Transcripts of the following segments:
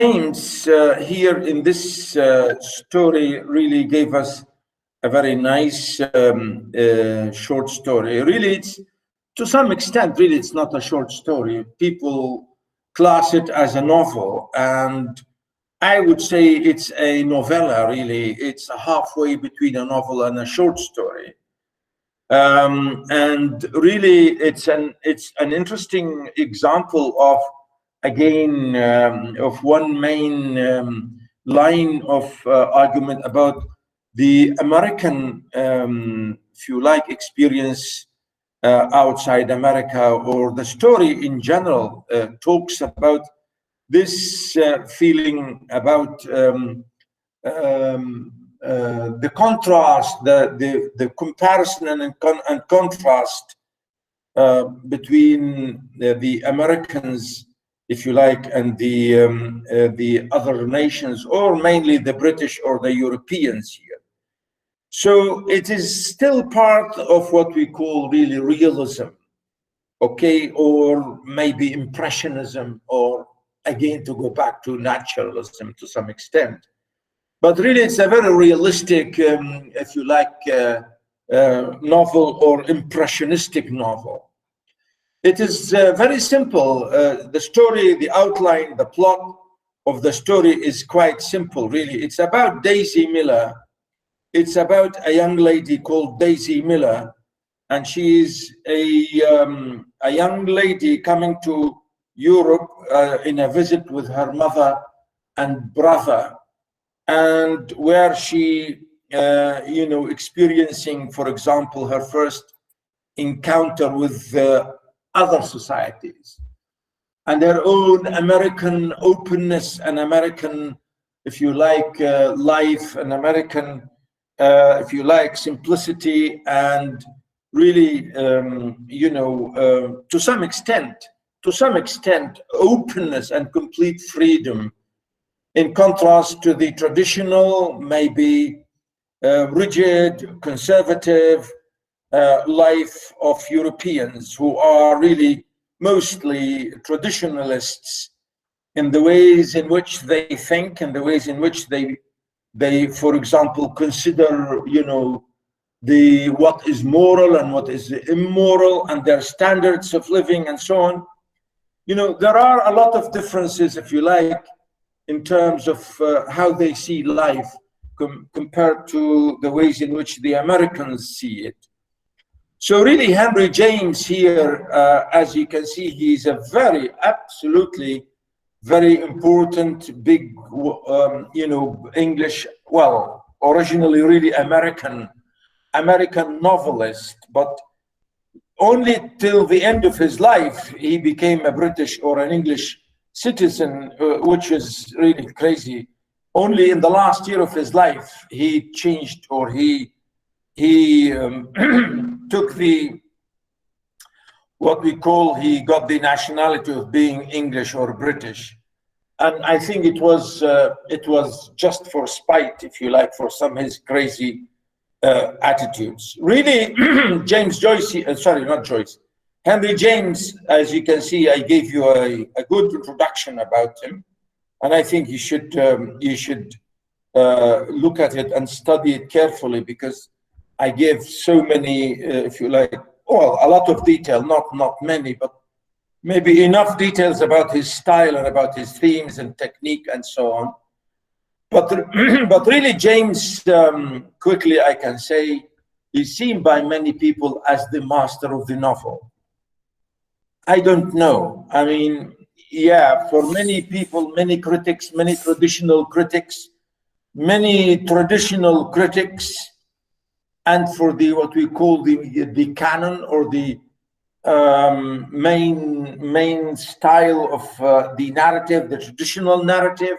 James here in this story really gave us a very nice short story. Really, it's to some extent, really, it's not a short story. People class it as a novel, and I would say it's a novella, really. It's halfway between a novel and a short story. And really, it's an interesting example of, again, of one main line of argument about the American, if you like, experience outside America, or the story in general talks about this feeling about the contrast, the comparison and contrast between the Americans, if you like, and the other nations, or mainly the British or the Europeans here. So it is still part of what we call really realism, okay, or maybe impressionism, or again to go back to naturalism to some extent. But really it's a very realistic, if you like, novel, or impressionistic novel. It is very simple. The story, the outline, the plot of the story is quite simple, really. It's about Daisy Miller. It's about a young lady called Daisy Miller, and she is a young lady coming to Europe in a visit with her mother and brother, and where she, you know, experiencing, for example, her first encounter with other societies, and her own American openness and American, if you like, life, and American, if you like, simplicity, and really, you know, to some extent, openness and complete freedom, in contrast to the traditional, maybe rigid, conservative life of Europeans, who are really mostly traditionalists in the ways in which they think, and the ways in which they, for example, consider, you know, what is moral and what is immoral, and their standards of living and so on. You know, there are a lot of differences, if you like, in terms of how they see life compared to the ways in which the Americans see it. So really, Henry James here, as you can see, he's a very, absolutely very important, big, you know, English, well, originally really American novelist, but only till the end of his life he became a British or an English citizen, which is really crazy. Only in the last year of his life he changed, or he took the, what we call, he got the nationality of being English or British. And I think it was just for spite, if you like, for some of his crazy attitudes. Really, James Joyce, sorry, not Joyce, Henry James, as you can see, I gave you a good introduction about him, and I think you should look at it and study it carefully, because I gave so many, if you like, well, a lot of detail, not many, but maybe enough details about his style and about his themes and technique and so on. But really, James, quickly I can say, is seen by many people as the master of the novel. I don't know. I mean, yeah, for many people, many critics, many traditional critics, and for the, what we call the canon, or the main style of the narrative, the traditional narrative,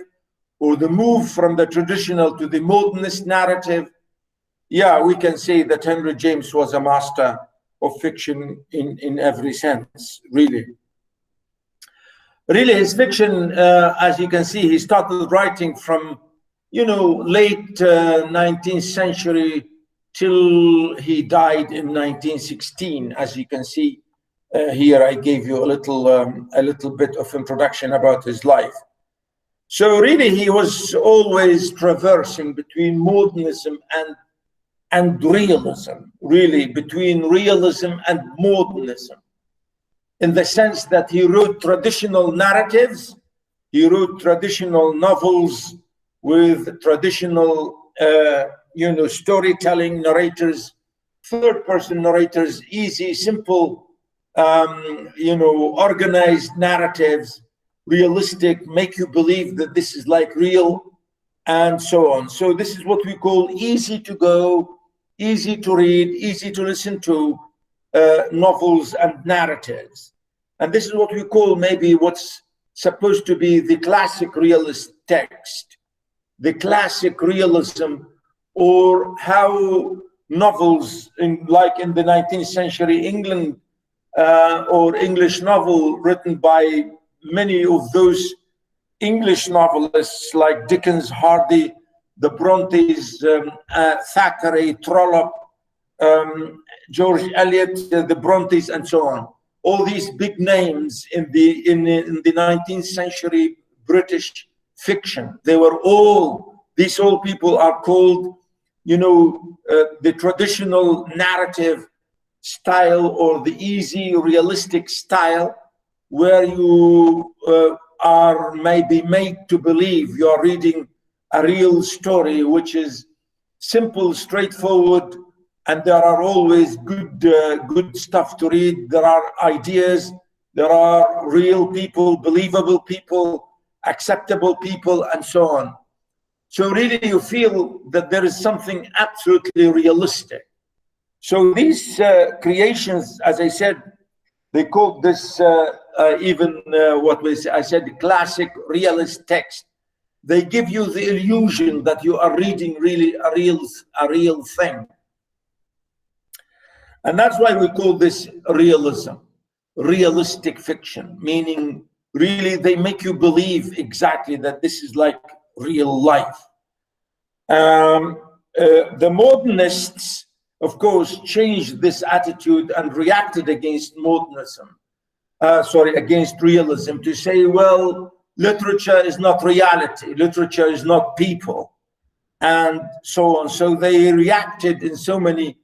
or the move from the traditional to the modernist narrative, yeah, we can say that Henry James was a master of fiction in every sense, really. Really, his fiction, as you can see, he started writing from, you know, late 19th century till he died in 1916. As you can see here, I gave you a little bit of introduction about his life. So really, he was always traversing between modernism and realism, really between realism and modernism, in the sense that he wrote traditional narratives, he wrote traditional novels with traditional, storytelling narrators, third-person narrators, easy, simple, organized narratives, realistic, make you believe that this is like real, and so on. So this is what we call easy to go, easy to read, easy to listen to novels and narratives. And this is what we call maybe what's supposed to be the classic realist text, the classic realism, or how novels like in the 19th century England or English novel written by many of those English novelists like Dickens, Hardy, the Brontes, Thackeray, Trollope, George Eliot, the Brontes, and so on. All these big names in the 19th century British fiction, they were all, these old people are called, the traditional narrative style, or the easy realistic style, where you are maybe made to believe you are reading a real story, which is simple, straightforward, and there are always good stuff to read. There are ideas, there are real people, believable people, acceptable people, and so on. So really you feel that there is something absolutely realistic. So these creations, as I said, they called this I said, classic realist text. They give you the illusion that you are reading really a real thing. And that's why we call this realism, realistic fiction, meaning really they make you believe exactly that this is like real life. The modernists, of course, changed this attitude and reacted against modernism, against realism, to say, well, literature is not reality, literature is not people, and so on. So they reacted in so many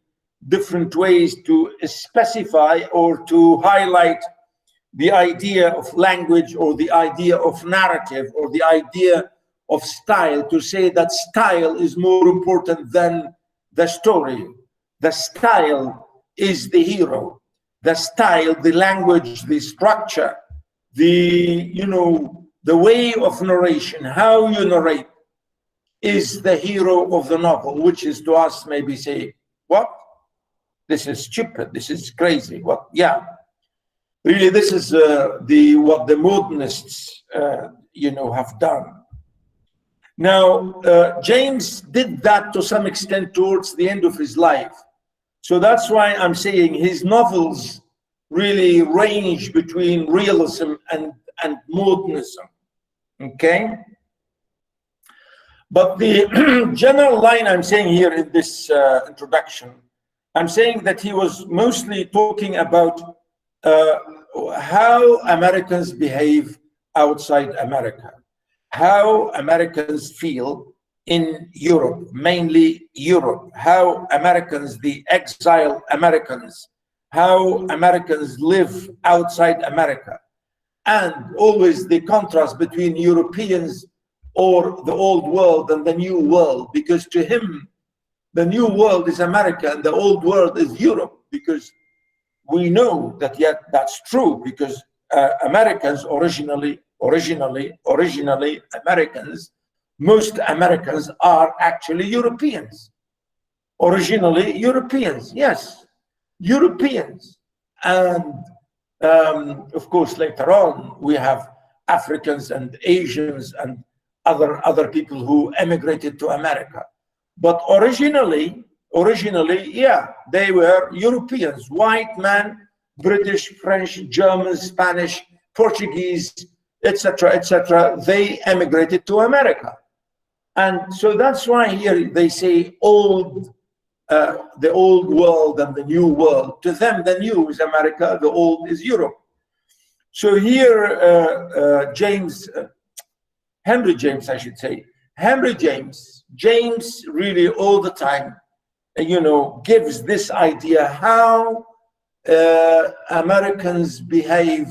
different ways to specify or to highlight the idea of language, or the idea of narrative, or the idea of style, to say that style is more important than the story. The style is the hero. The style, the language, the structure, the way of narration, how you narrate, is the hero of the novel, which is to us maybe say, what? This is stupid, this is crazy. What? Yeah. Really, this is what the modernists, have done. Now, James did that to some extent towards the end of his life. So that's why I'm saying his novels really range between realism and modernism, okay? But the general line I'm saying here in this introduction, I'm saying that he was mostly talking about how Americans behave outside America, how Americans feel in Europe, mainly Europe, how Americans, the exiled Americans, how Americans live outside America, and always the contrast between Europeans or the old world and the new world, because to him, the new world is America and the old world is Europe, because we know that yet that's true, because Americans originally Americans, most Americans are actually Europeans. Originally Europeans, yes, Europeans. And of course, later on, we have Africans and Asians and other people who emigrated to America. But originally, yeah, they were Europeans, white man, British, French, German, Spanish, Portuguese, etc., etc. They emigrated to America. And so that's why here they say the old world and the new world. To them, the new is America, the old is Europe. So here, James Henry James, I should say. Henry James really all the time, gives this idea how Americans behave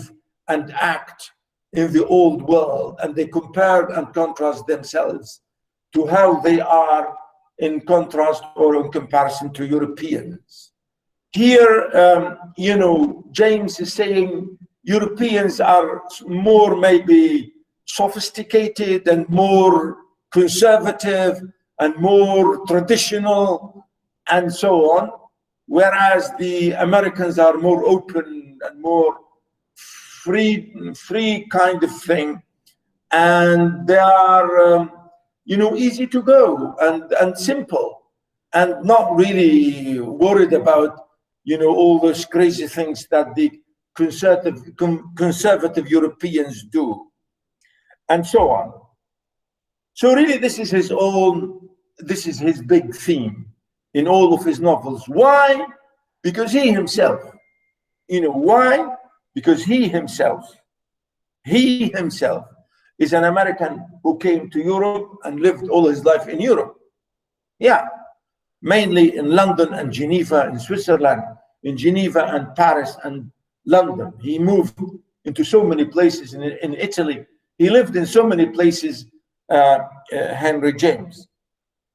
and act in the old world, and they compare and contrast themselves to how they are in contrast or in comparison to Europeans. Here, James is saying Europeans are more maybe sophisticated and more conservative and more traditional and so on, whereas the Americans are more open and more free kind of thing, and they are easy to go and simple and not really worried about all those crazy things that the conservative Europeans do, and so on. So really, this is his big theme in all of his novels. Why? Because he himself, why? Because he himself is an American who came to Europe and lived all his life in Europe. Yeah, mainly in London and Geneva in Switzerland, in Geneva and Paris and London. He moved into so many places in Italy. He lived in so many places, Henry James.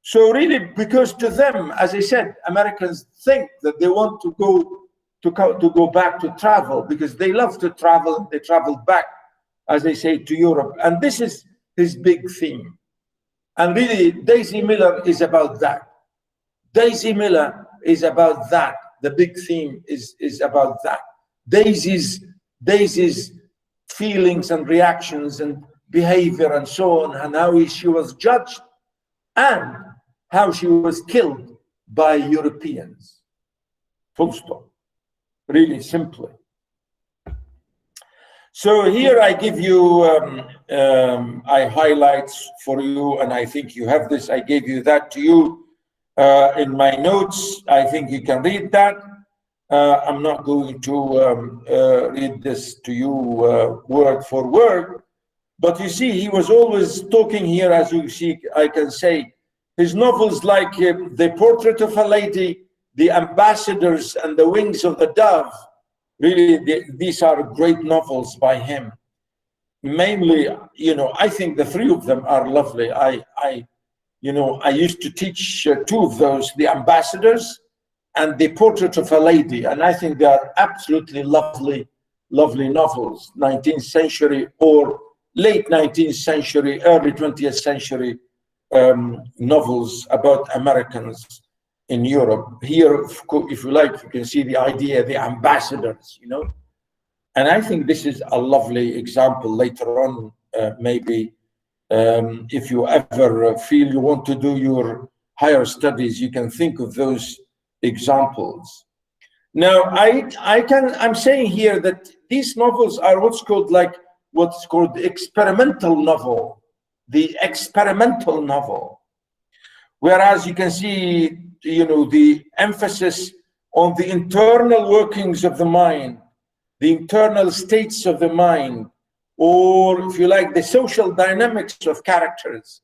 So really, because to them, as I said, Americans think that they want to go back to travel because they love to travel. They traveled back, as they say, to Europe. And this is his big theme. And really, Daisy Miller is about that. Daisy Miller is about that. The big theme is about that. Daisy's feelings and reactions and behavior and so on, and how she was judged and how she was killed by Europeans. Full stop. Really simply. So here I give you, I highlight for you, and I think you have this. I gave you that to you in my notes. I think you can read that. I'm not going to read this to you word for word, but you see, he was always talking here, as you see, I can say, his novels like The Portrait of a Lady, The Ambassadors, and The Wings of the Dove. Really, these are great novels by him. Mainly, I think the three of them are lovely. I used to teach two of those, The Ambassadors and The Portrait of a Lady, and I think they are absolutely lovely novels, 19th century or late 19th century, early 20th century novels about Americans in Europe. Here, if you like, you can see the idea, the ambassadors, and I think this is a lovely example later on, maybe if you ever feel you want to do your higher studies, you can think of those examples. Now, I'm saying here that these novels are what's called the experimental novel, the experimental novel. Whereas you can see, the emphasis on the internal workings of the mind, the internal states of the mind, or if you like, the social dynamics of characters,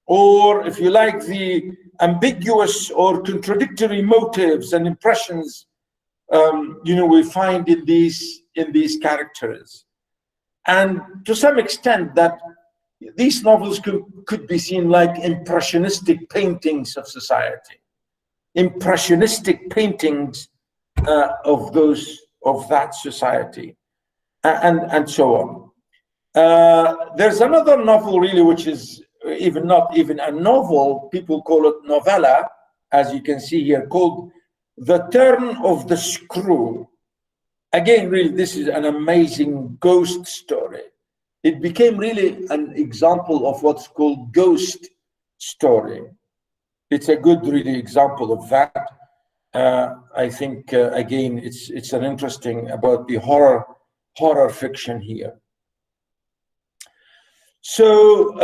or if you like, the ambiguous or contradictory motives and impressions, we find in these characters. And to some extent that these novels could be seen like impressionistic paintings of society, impressionistic paintings of that society, and so on. There's another novel really, which is not even a novel, people call it novella, as you can see here, called The Turn of the Screw. Again, really, this is an amazing ghost story. It became really an example of what's called ghost story. It's a good, really, example of that. I think, again, it's an interesting about the horror fiction here. So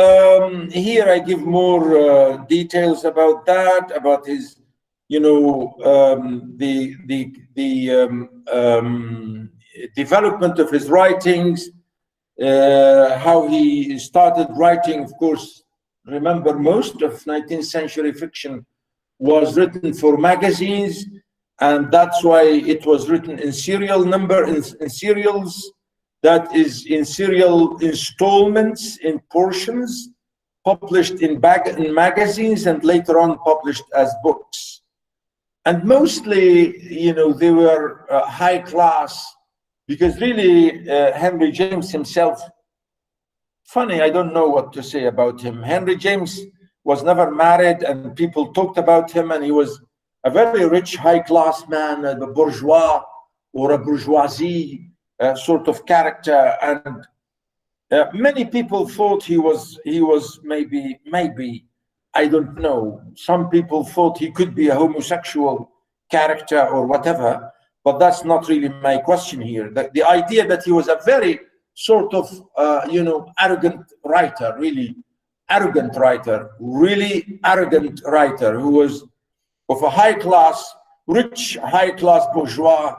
here I give more details about that, about his, the development of his writings, how he started writing. Of course, remember, most of 19th century fiction was written for magazines, and that's why it was written in serial number, in serials, that is, in serial installments, in portions, published in magazines, and later on published as books. And mostly, you know, they were high class, because really Henry James himself, funny, I don't know what to say about him. Henry James was never married, and people talked about him, and he was a very rich, high-class man, a bourgeois or a bourgeoisie sort of character. And many people thought he was maybe, I don't know. Some people thought he could be a homosexual character or whatever, but that's not really my question here. The idea that he was a very sort of, you know, arrogant writer, really arrogant writer, who was of a high-class, rich, high-class bourgeois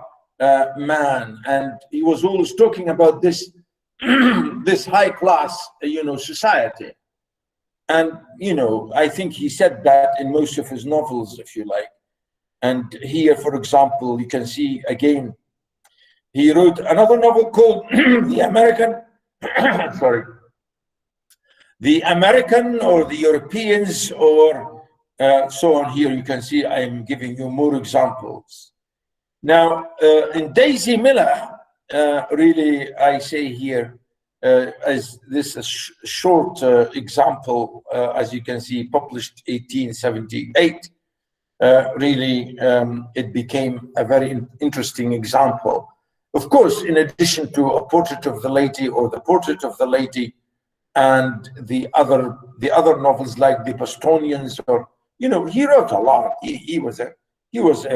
man. And he was always talking about this, this high-class, you know, society. And, you know, I think he said that in most of his novels, if you like. And here, for example, you can see again, he wrote another novel called The American, sorry, The American or the Europeans, or so on. Here you can see I'm giving you more examples. Now, in Daisy Miller, really, I say here, as this is short example, as you can see, published 1878, really, it became a very interesting example. Of course, in addition to A Portrait of the Lady or The Portrait of the Lady, and the other novels like The Bostonians, or, you know, he wrote a lot. He was a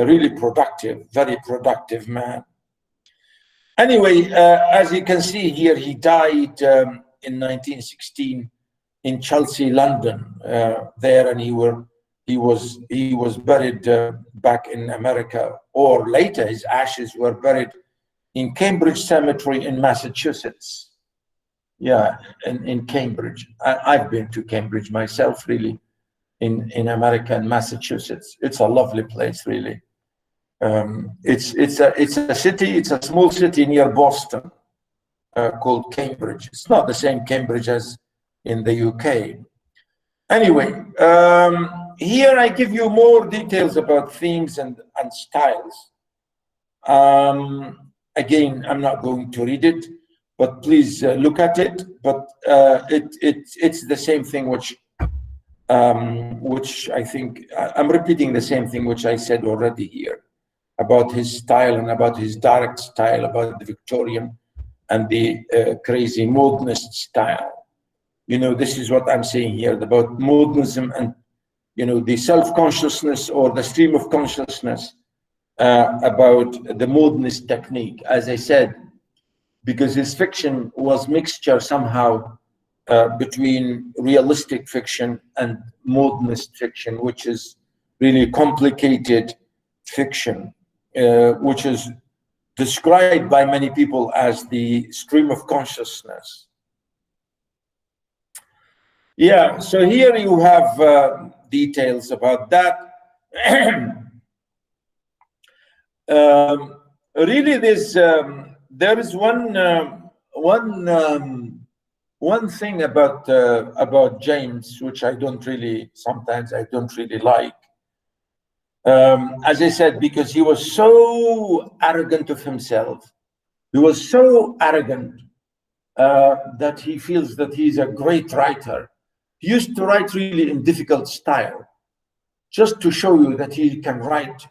really productive, very productive man. Anyway, as you can see here, he died in 1916 in Chelsea, London. There, and he was buried back in America, or later his ashes were buried in Cambridge Cemetery in Massachusetts. Yeah, in Cambridge. I've been to Cambridge myself, really, in America, in Massachusetts. It's a lovely place, really. It's a city, it's a small city near Boston called Cambridge. It's not the same Cambridge as in the UK. Anyway, here I give you more details about themes and styles. Again, I'm not going to read it, but please look at it. But it's the same thing, which I think I'm repeating the same thing which I said already here about his style, and about his direct style, about the Victorian and the crazy modernist style. You know, this is what I'm saying here about modernism and, you know, the self-consciousness or the stream of consciousness about the modernist technique, as I said, because his fiction was mixture somehow between realistic fiction and modernist fiction, which is really complicated fiction, which is described by many people as the stream of consciousness. Yeah, so here you have details about that. Really, there is one thing about James, which sometimes I don't really like. As I said, because he was so arrogant of himself. He was so arrogant that he feels that he's a great writer. He used to write really in difficult style, just to show you that he can write,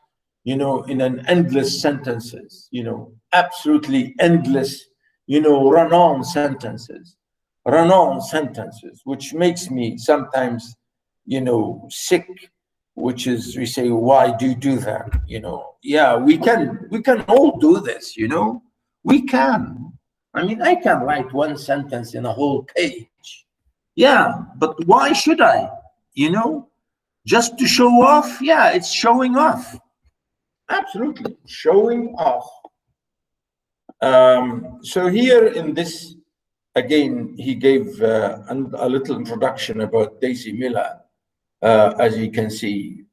you know, in an endless sentences, you know, absolutely endless, you know, run-on sentences, which makes me sometimes, you know, sick, which is, we say, why do you do that? You know, yeah, we can all do this, you know, we can. I mean, I can write one sentence in a whole page. Yeah, but why should I? You know, just to show off? Yeah, it's showing off. Absolutely, showing off. So here in this again, he gave a little introduction about Daisy Miller, as you can see.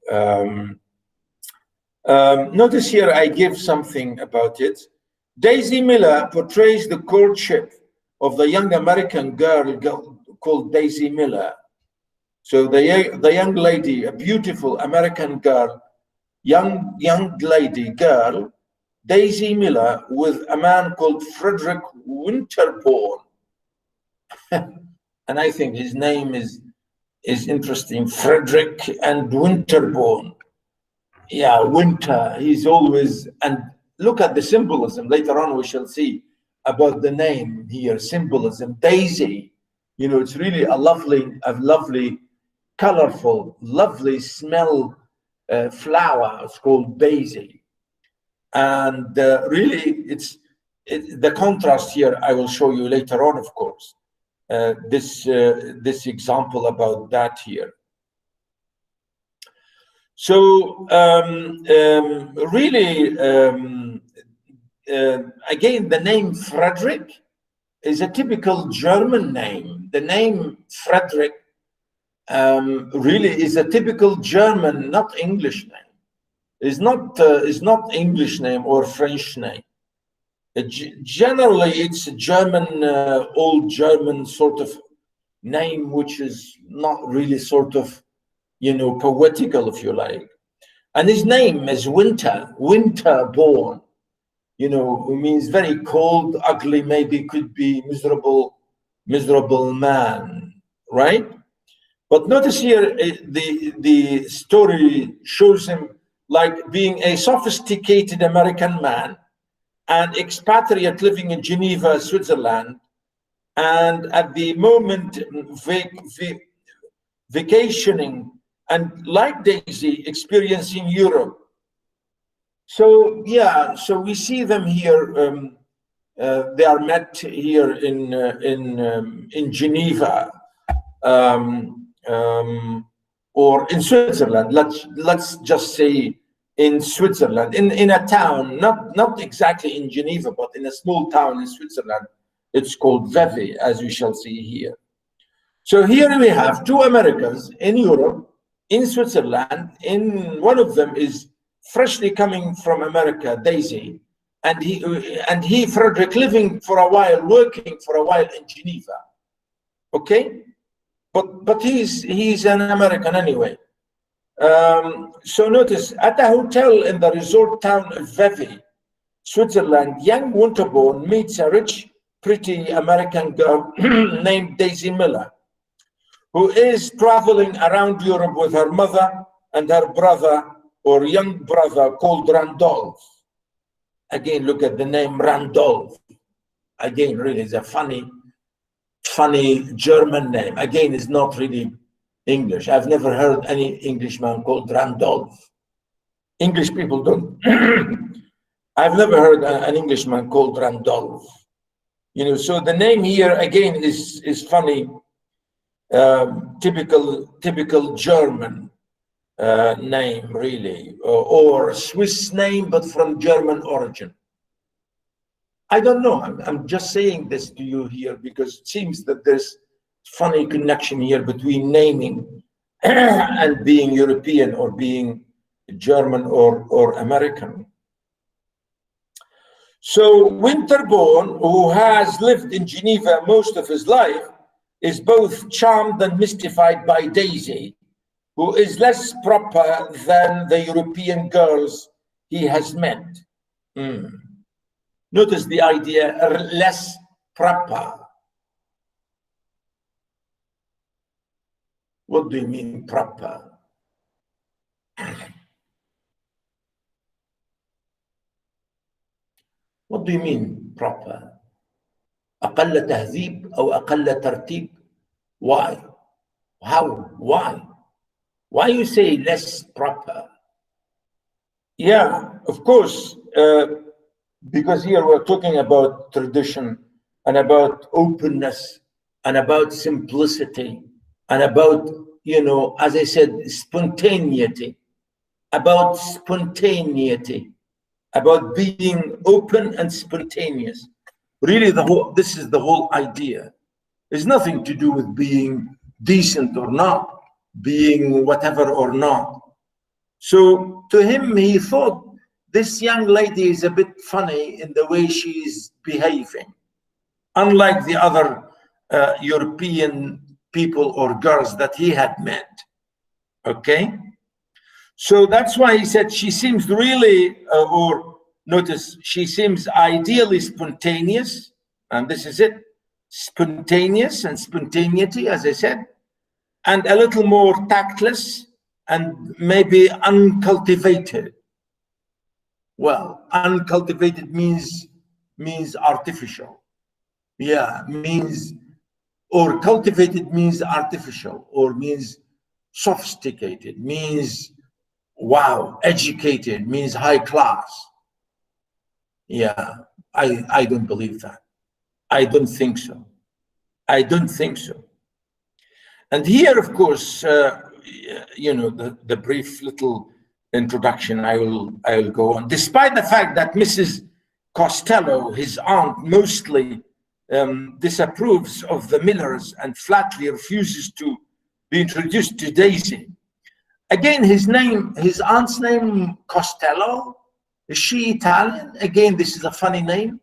Notice here, I give something about it. Daisy Miller portrays the courtship of the young American girl called Daisy Miller. So the young lady, a beautiful American girl, young lady girl, Daisy Miller, with a man called Frederick Winterbourne. And I think his name is interesting, Frederick and Winterbourne. Yeah, winter, he's always, and look at the symbolism. Later on we shall see about the name here, symbolism, Daisy. You know, it's really a lovely, colorful, lovely smell flower. It's called Daisy. And really, the contrast here, I will show you later on, of course, this example about that here. So really, again, the name Frederick is a typical German name. The name Frederick really is a typical German, not English name. Is not English name or French name. Generally, it's a German, old German sort of name, which is not really sort of, you know, poetical, if you like. And his name is Winterbourne. You know, it means very cold, ugly, maybe could be miserable man, right? But notice here, the story shows him like being a sophisticated American man, an expatriate living in Geneva, Switzerland, and at the moment vacationing, and like Daisy, experiencing Europe. So yeah, so we see them here. They are met here in Geneva, or in Switzerland. Let's just say in Switzerland, in a town, not exactly in Geneva, but in a small town in Switzerland. It's called Vevey, as we shall see here. So here we have two Americans in Europe, in Switzerland. In one of them is freshly coming from America, Daisy, and he Frederick, living for a while, working for a while in Geneva. Okay, but he's an American anyway. So notice, at a hotel in the resort town of Vevey, Switzerland, young Winterbourne meets a rich, pretty American girl named Daisy Miller, who is traveling around Europe with her mother and her brother, or young brother, called Randolph. Again, look at the name Randolph. Again, really, it's a funny German name. Again, it's not really English. I've never heard any Englishman called Randolph. English people don't. I've never heard an Englishman called Randolph. You know, so the name here again is funny. Typical German name, really, or Swiss name, but from German origin. I don't know. I'm just saying this to you here because it seems that there's funny connection here between naming and being European or being German or American. So Winterbourne, who has lived in Geneva most of his life, is both charmed and mystified by Daisy, who is less proper than the European girls he has met. Notice the idea, less proper. What do you mean proper? What do you mean proper? أقل تهذيب أو أقل ترتيب? Why? How? Why? Why you say less proper? Yeah, of course, because here we're talking about tradition and about openness and about simplicity and about, you know, as I said, spontaneity, about being open and spontaneous. Really, this is the whole idea. It's nothing to do with being decent or not, being whatever or not. So to him, he thought this young lady is a bit funny in the way she's behaving, unlike the other European people or girls that he had met. Okay? So that's why he said she seems really, or notice, she seems ideally spontaneous, and this is it, spontaneous and spontaneity, as I said, and a little more tactless and maybe uncultivated. Well, uncultivated means artificial. Yeah, means, or cultivated means artificial, or means sophisticated, means wow, educated, means high class. Yeah, I don't believe that. I don't think so. I don't think so. And here, of course, you know, the brief little introduction I will go on. Despite the fact that Mrs. Costello, his aunt, mostly disapproves of the Millers and flatly refuses to be introduced to Daisy. Again, his aunt's name, Costello. Is she Italian? Again, this is a funny name.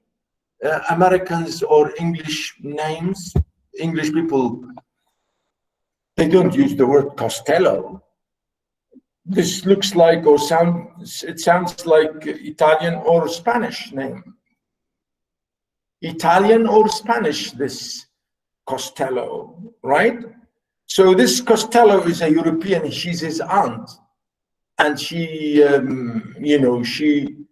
Americans or English names, English people, they don't use the word Costello. This looks like, or it sounds like Italian or Spanish name. Italian or Spanish, this Costello, right? So this Costello is a European, she's his aunt. And she, you know, she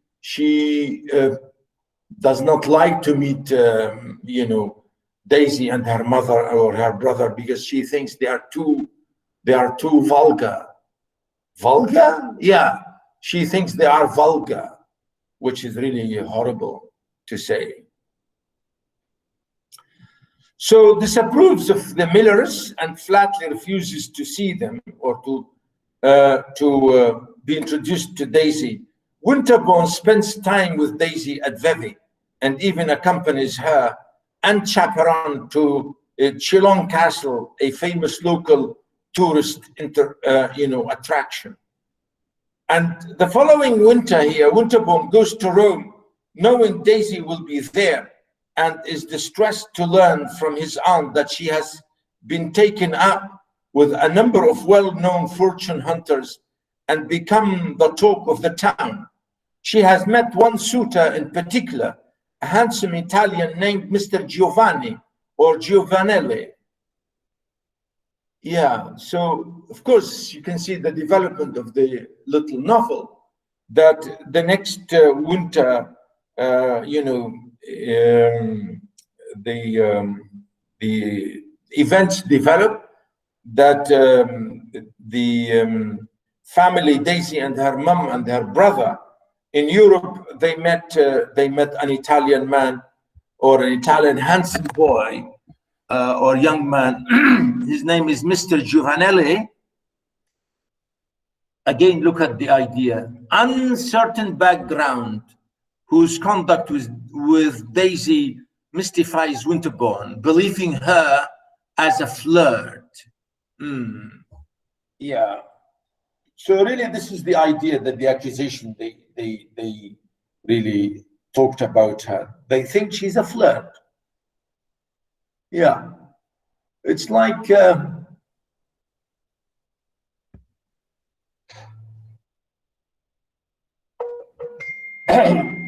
does not like to meet, you know, Daisy and her mother or her brother because she thinks they are too vulgar. Vulgar? Yeah, she thinks they are vulgar, which is really horrible to say. So disapproves of the Millers and flatly refuses to see them or to be introduced to Daisy. Winterbourne spends time with Daisy at Vevey and even accompanies her and chaperone to Chillon Castle, a famous local tourist attraction. And the following winter here, Winterbourne goes to Rome, knowing Daisy will be there, and is distressed to learn from his aunt that she has been taken up with a number of well-known fortune hunters and become the talk of the town. She has met one suitor in particular, a handsome Italian named Mr. Giovanni or Giovanelli. Yeah, so of course you can see the development of the little novel, that the next winter, you know, the events develop, that the family, Daisy and her mom and her brother, in Europe, they met an Italian man or an Italian handsome boy or young man. His name is Mr. Giovanelli. Again, look at the idea. Uncertain background, whose conduct with Daisy mystifies Winterbourne, believing her as a flirt. Yeah. So really, this is the idea, that the accusation they really talked about her. They think she's a flirt. Yeah. It's like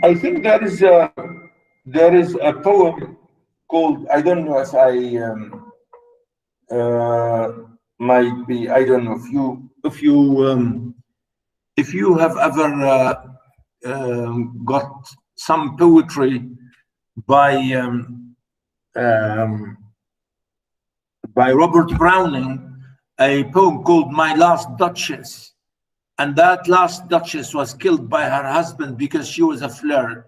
I think there is a poem called, I don't know if I might be, I don't know if you have ever got some poetry by Robert Browning, a poem called My Last Duchess. And that last duchess was killed by her husband because she was a flirt.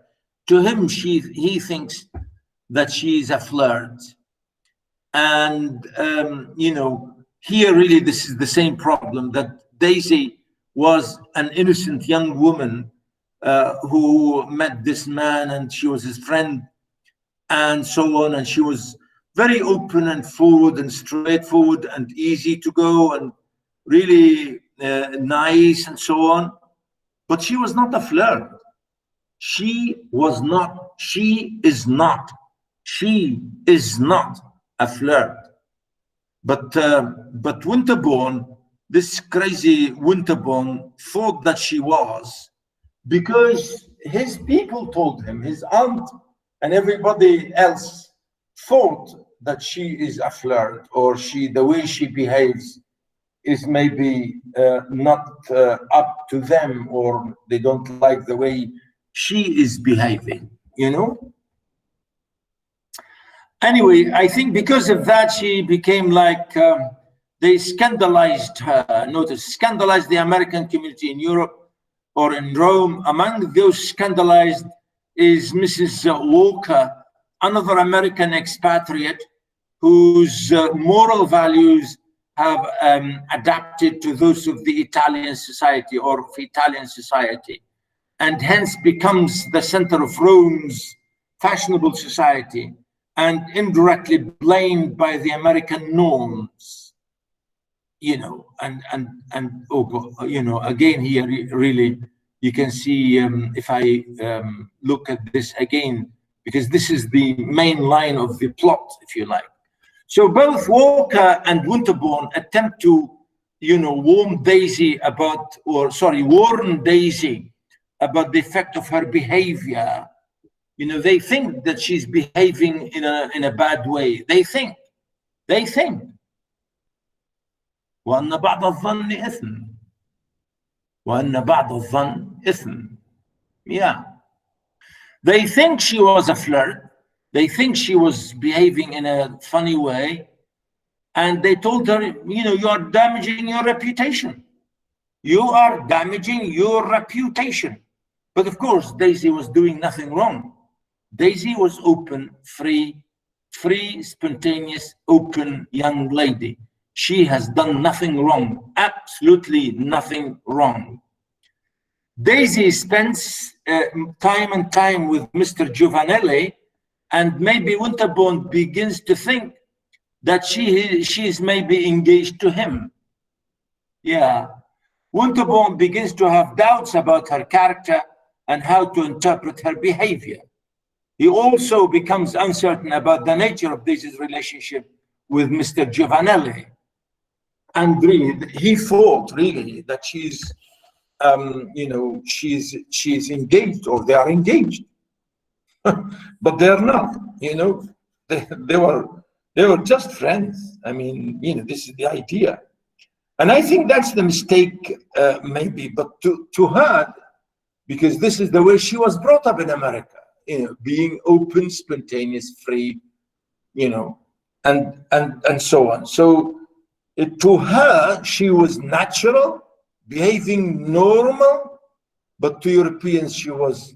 To him, he thinks that she is a flirt. And, you know, here really this is the same problem, that Daisy was an innocent young woman who met this man and she was his friend and so on. And she was very open and forward and straightforward and easy to go and really nice and so on. But she was not a flirt. She was not, she is not a flirt. But Winterbourne, this crazy Winterbourne, thought that she was, because his people told him, his aunt and everybody else thought that she is a flirt, or the way she behaves is maybe not up to them, or they don't like the way she is behaving, you know? Anyway, I think because of that, she became like, they scandalized her. Notice, scandalized the American community in Europe or in Rome. Among those scandalized is Mrs. Walker, another American expatriate whose moral values have adapted to those of the Italian society or of Italian society, and hence becomes the center of Rome's fashionable society, and indirectly blamed by the American norms, you know, and you know, again here really you can see, if I look at this again, because this is the main line of the plot, if you like. So both Walker and Winterbourne attempt to, you know, warn Daisy about the effect of her behavior. You know, they think that she's behaving in a bad way. They think. وأن بعض الظن إثم. وأن بعض الظن إثم. Yeah. They think she was a flirt. They think she was behaving in a funny way. And they told her, you know, you are damaging your reputation. You are damaging your reputation. But of course, Daisy was doing nothing wrong. Daisy was open, free, spontaneous, open young lady. She has done nothing wrong, absolutely nothing wrong. Daisy spends time and time with Mr. Giovanelli, and maybe Winterbourne begins to think that she is maybe engaged to him. Yeah. Winterbourne begins to have doubts about her character and how to interpret her behavior. He also becomes uncertain about the nature of Daisy's relationship with Mr. Giovanelli. And really, he thought really that she's, you know, she's engaged, or they are engaged, but they're not. You know, they were just friends. I mean, you know, this is the idea, and I think that's the mistake, maybe. But to her, because this is the way she was brought up in America, you know, being open, spontaneous, free, you know, and so on. So to her, she was natural, behaving normal, but to Europeans, she was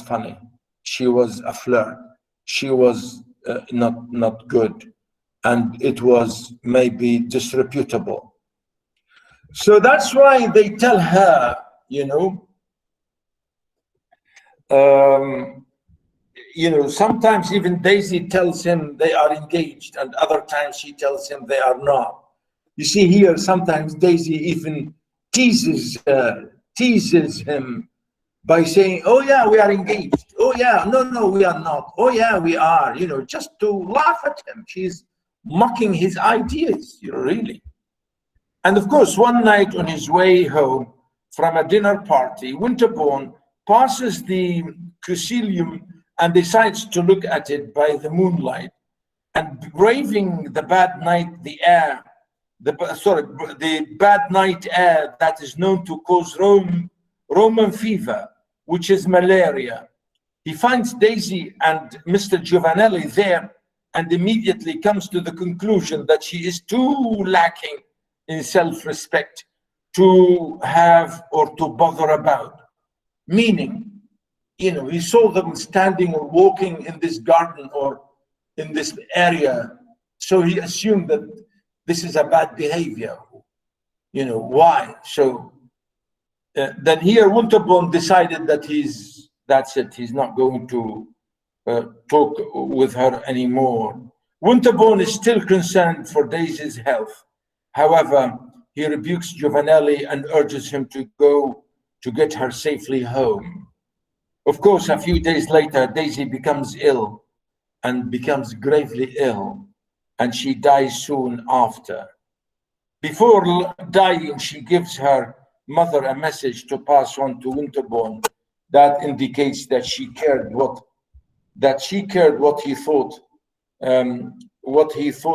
funny. She was a flirt. She was not good, and it was maybe disreputable. So that's why they tell her, you know, you know, sometimes even Daisy tells him they are engaged, and other times she tells him they are not. You see here, sometimes Daisy even teases him by saying, oh yeah, we are engaged. Oh yeah, no, we are not. Oh yeah, we are, you know, just to laugh at him. She's mocking his ideas, you know, really. And of course, one night on his way home from a dinner party, Winterbourne passes the Crucilium and decides to look at it by the moonlight, and braving the bad night, the bad night air that is known to cause Roman fever, which is malaria. He finds Daisy and Mr. Giovanelli there, and immediately comes to the conclusion that she is too lacking in self-respect to have or to bother about. Meaning, you know, he saw them standing or walking in this garden or in this area, so he assumed that this is a bad behavior. You know, why? So then here Winterbourne decided that that's it, he's not going to talk with her anymore. Winterbourne is still concerned for Daisy's health. However, he rebukes Giovanelli and urges him to go to get her safely home. Of course, a few days later, Daisy becomes ill and becomes gravely ill, and she dies soon after. Before dying, she gives her mother a message to pass on to Winterbourne that indicates that she cared what he thought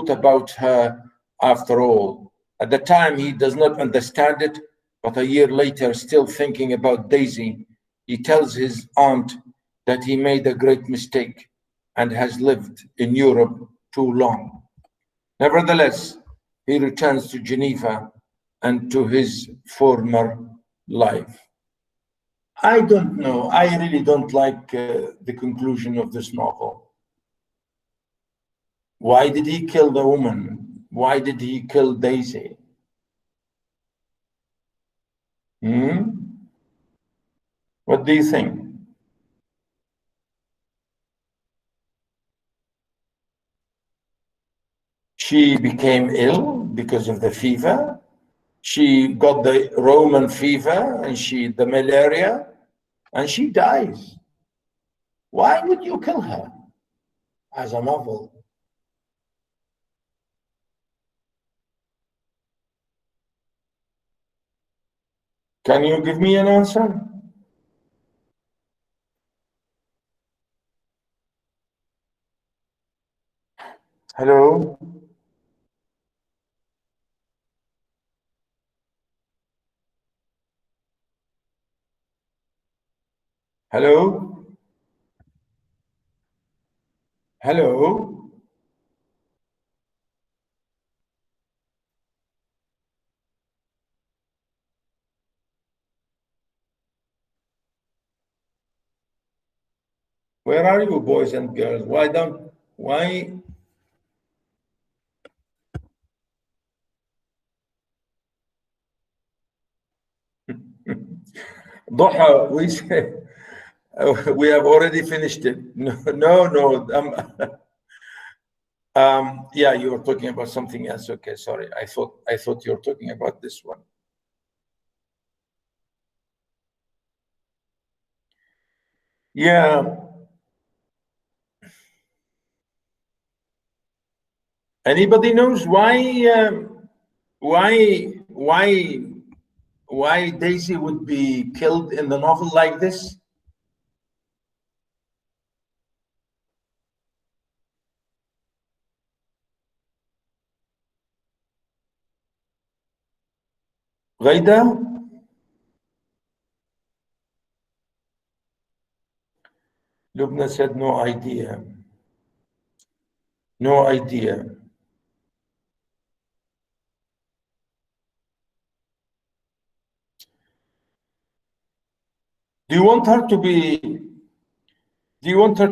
about her after all. At the time, he does not understand it, but a year later, still thinking about Daisy, he tells his aunt that he made a great mistake and has lived in Europe too long. Nevertheless, he returns to Geneva and to his former life. I don't know. I really don't like the conclusion of this novel. Why did he kill the woman? Why did he kill Daisy? What do you think? She became ill because of the fever. She got the Roman fever and the malaria, and she dies. Why would you kill her as a novel? Can you give me an answer? Hello? Hello? Hello? Where are you, boys and girls? Why? Doha, we have already finished it. No. Yeah, you were talking about something else. Okay, sorry. I thought you were talking about this one. Yeah. Anybody knows why Daisy would be killed in the novel like this? Ghaida? Lubna said no idea. No idea. Do you want her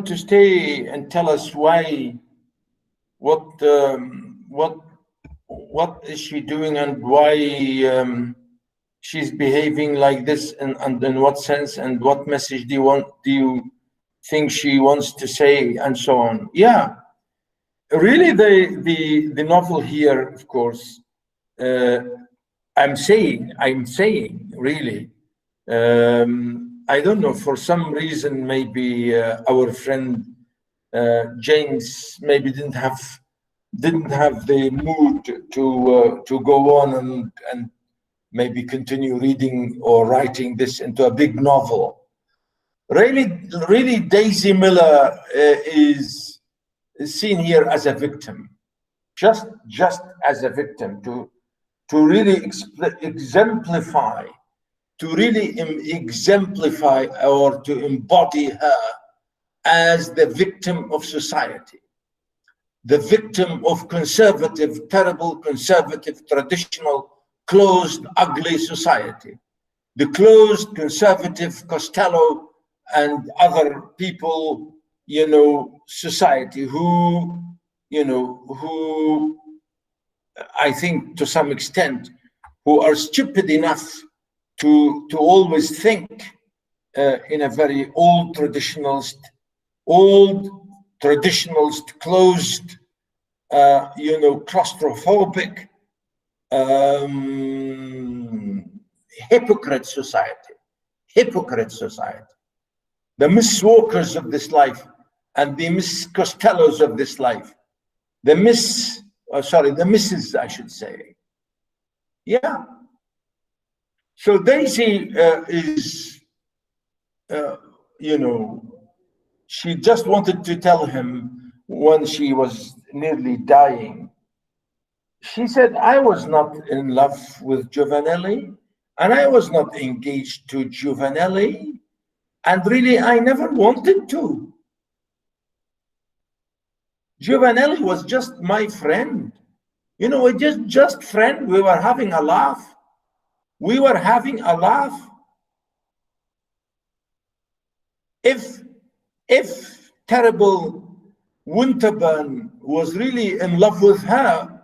to stay and tell us why, what is she doing and why she's behaving like this, and in what sense, and what message do you think she wants to say, and so on? Yeah, really, the novel here, of course, I'm saying really, I don't know, for some reason, maybe our friend James maybe didn't have the mood to go on and maybe continue reading or writing this into a big novel. Really, Daisy Miller is seen here as a victim, just as a victim, to really exemplify or to embody her as the victim of society, the victim of conservative, terrible, conservative, traditional, closed, ugly society, the closed, conservative Costello and other people, society who I think to some extent, who are stupid enough to always think in a very old traditionalist old, traditionalist, closed, claustrophobic, hypocrite society. Hypocrite society. The Miss Walkers of this life and the Miss Costellos of this life. The Misses, I should say. Yeah. So Daisy is, she just wanted to tell him when she was nearly dying. She said, I was not in love with Giovanelli, and I was not engaged to Giovanelli, and really I never wanted to. Giovanelli was just my friend. Just friend. We were having a laugh. We were having a laugh. If terrible Winterburn was really in love with her,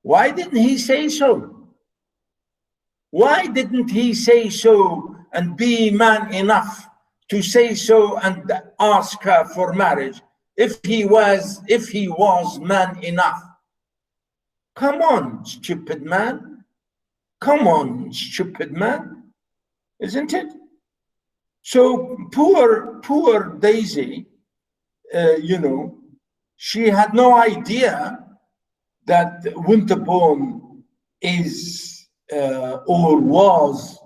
why didn't he say so? Why didn't he say so and be man enough to say so and ask her for marriage if he was man enough? Come on, stupid man. Come on, stupid man. Isn't it? So poor Daisy, she had no idea that Winterbourne is or was,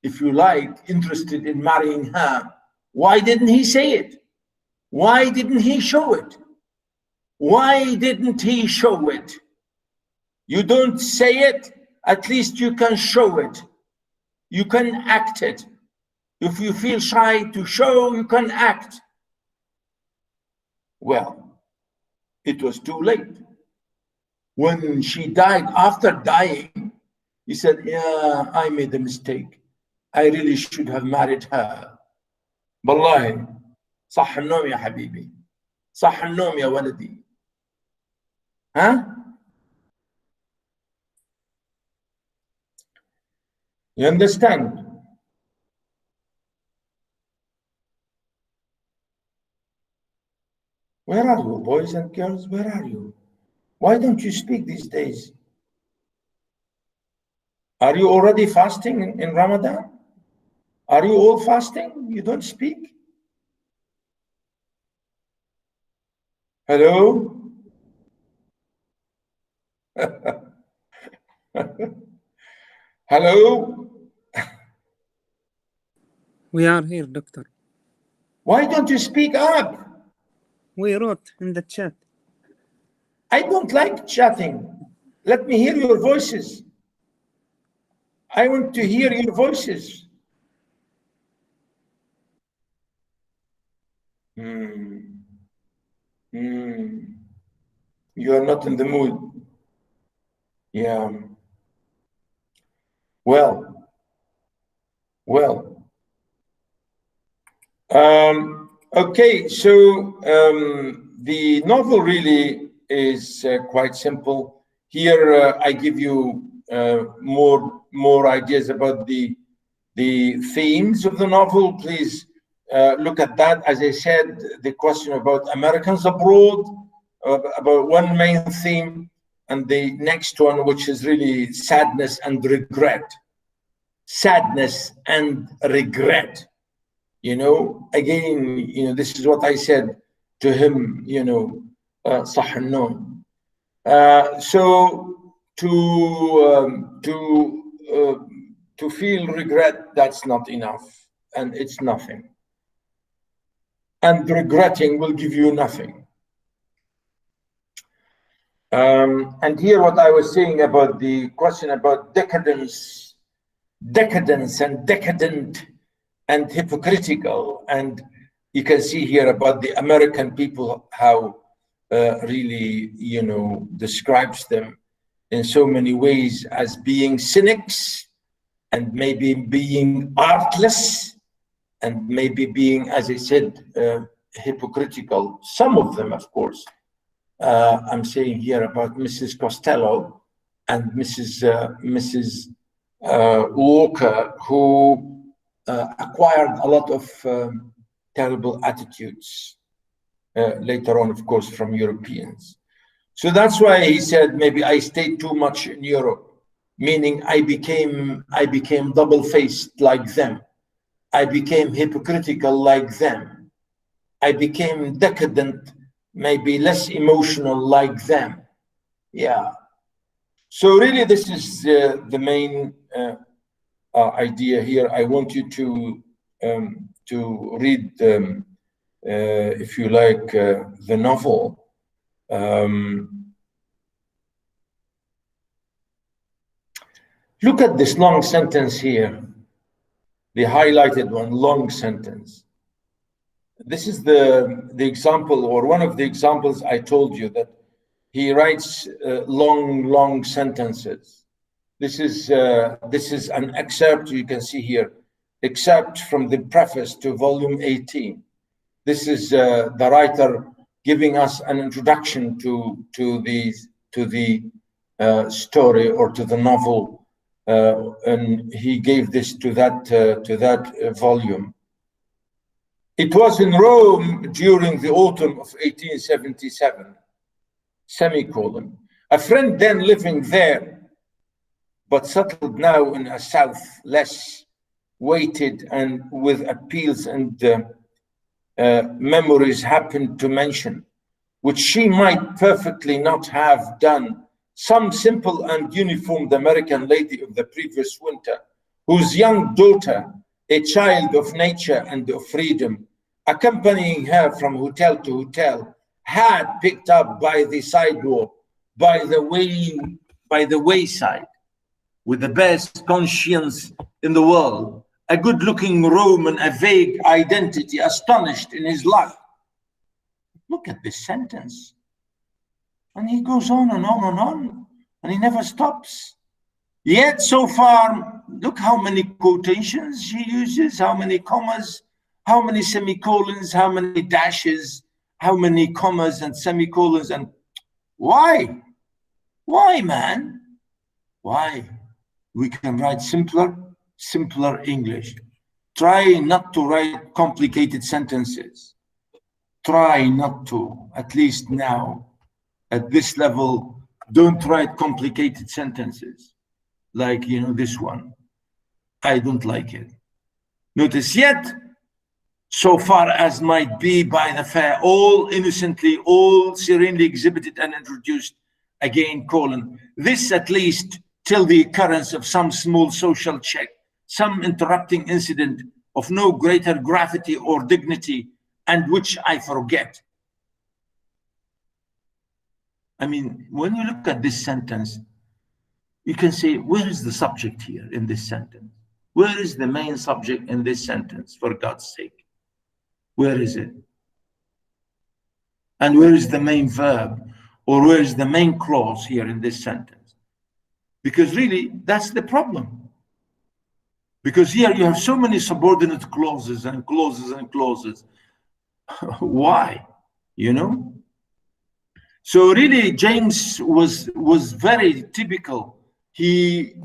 if you like, interested in marrying her. Why didn't he say it? Why didn't he show it? Why didn't he show it? You don't say it, at least you can show it. You can act it. If you feel shy to show, you can act. Well, it was too late. When she died, after dying, he said, yeah, I made a mistake. I really should have married her. Wallahi, صح النوم يا حبيبي. صح النوم يا ولدي. Huh? You understand? Where are you, boys and girls? Where are you? Why don't you speak these days? Are you already fasting in Ramadan? Are you all fasting? You don't speak? Hello? Hello? We are here, doctor. Why don't you speak up? We wrote in the chat. I don't like chatting. Let me hear your voices. I want to hear your voices. You are not in the mood. Yeah. Well. Okay, so the novel really is quite simple. Here I give you more ideas about the themes of the novel. Please look at that. As I said, the question about Americans abroad, about one main theme, and the next one, which is really sadness and regret. Sadness and regret. Again, this is what I said to him, صح النوم. So to feel regret, that's not enough, and it's nothing. And regretting will give you nothing. And here what I was saying about the question about decadence and decadent and hypocritical, and you can see here about the American people, how really, describes them in so many ways as being cynics, and maybe being artless, and maybe being, as I said, hypocritical. Some of them, of course. I'm saying here about Mrs. Costello and Mrs. Walker, who acquired a lot of terrible attitudes later on, of course, from Europeans. So that's why he said, maybe I stayed too much in Europe, meaning I became double-faced like them. I became hypocritical like them. I became decadent, maybe less emotional like them. Yeah. So really, this is the main idea here. I want you to read, if you like, the novel. Look at this long sentence here, the highlighted one, long sentence. This is the example, or one of the examples I told you, that he writes long sentences. This is an excerpt, you can see here, excerpt from the preface to volume 18. This is the writer giving us an introduction to the story, or to the novel, and he gave this to that volume. It was in Rome during the autumn of 1877, semicolon. A friend then living there, but settled now in a south, less weighted and with appeals and memories, happened to mention, which she might perfectly not have done, some simple and uniformed American lady of the previous winter, whose young daughter, a child of nature and of freedom, accompanying her from hotel to hotel, had picked up by the sidewalk, by the wayside, with the best conscience in the world, a good-looking Roman, a vague identity, astonished in his luck. Look at this sentence. And he goes on and on and on, and he never stops. Yet so far, look how many quotations he uses, how many commas, how many semicolons, how many dashes, how many commas and semicolons. And why? Why, man? Why? We can write simpler English. Try not to write complicated sentences. Try not to, at least now, at this level. Don't write complicated sentences like, this one. I don't like it. Notice, yet, so far as might be by the fair, all innocently, all serenely exhibited and introduced, again, colon, this at least till the occurrence of some small social check, some interrupting incident of no greater gravity or dignity, and which I forget. I mean, when you look at this sentence, you can say, where is the subject here in this sentence? Where is the main subject in this sentence, for God's sake? Where is it? And where is the main verb, or where is the main clause here in this sentence? Because really, that's the problem. Because here you have so many subordinate clauses and clauses and clauses. Why? So really, James was very typical. He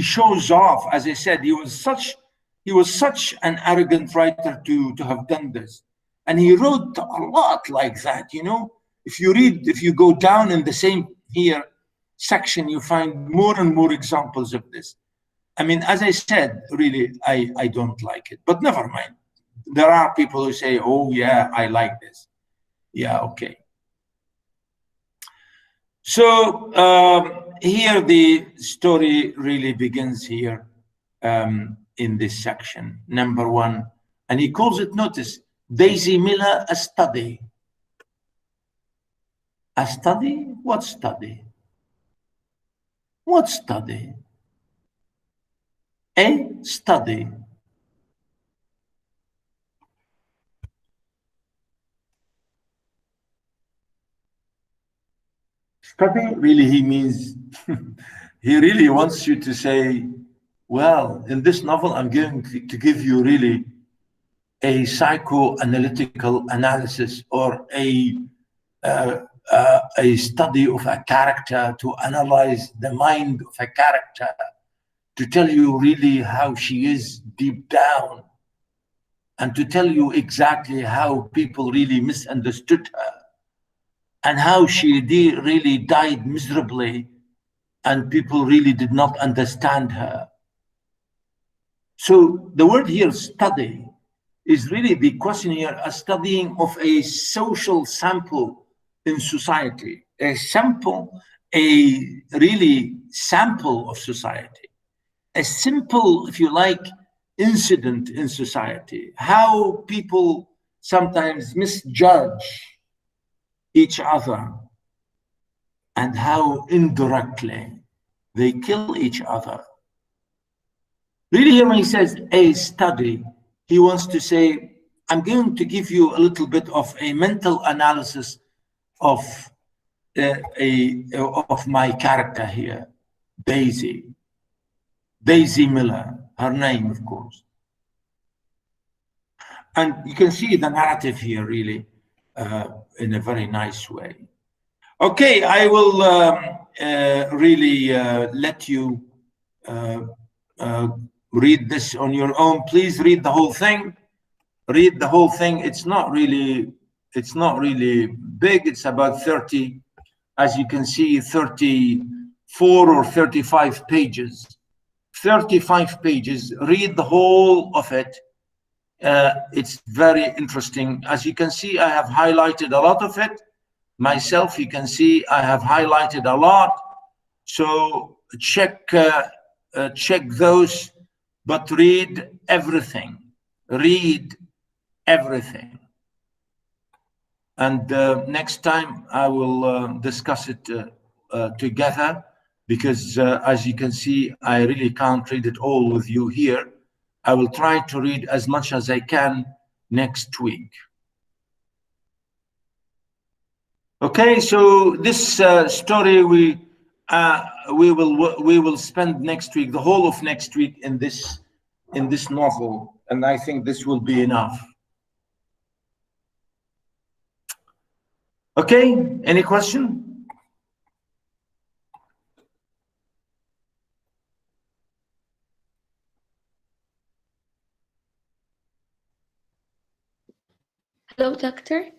shows off. As I said, he was such an arrogant writer to have done this, and he wrote a lot like that. If you go down in the same here section, you find more and more examples of this. I mean, as I said, really, I don't like it, but never mind. There are people who say, oh yeah, I like this. Yeah, okay. So here the story really begins here in this section, number 1. And he calls it, notice, Daisy Miller, a study. A study? What study? What study? A study. Study, really, he means, he really wants you to say, well, in this novel, I'm going to give you really a psychoanalytical analysis, or a study of a character, to analyze the mind of a character, to tell you really how she is deep down. and to tell you exactly how people really misunderstood her and how she really died miserably and people really did not understand her. So the word here, study, is really the question here, a studying of a social sample in society, a sample, a really sample of society, a simple, if you like, incident in society, how people sometimes misjudge each other and how indirectly they kill each other. Really here when he says a study, he wants to say, I'm going to give you a little bit of a mental analysis of of my character here, Daisy Miller, her name, of course. And you can see the narrative here really in a very nice way. Okay, I will really let you read this on your own. Please read the whole thing. Read the whole thing. It's not really big. It's about 30, as you can see, 34 or 35 pages. 35 pages. Read the whole of it. It's very interesting. As you can see, I have highlighted a lot of it. Myself, you can see I have highlighted a lot. So check those, but read everything. Read everything. And next time I will discuss it together, because as you can see, I really can't read it all with you here. I will try to read as much as I can next week. Okay, so this story we will spend next week, the whole of next week, in this novel, and I think this will be enough. Okay, any question? Hello, doctor.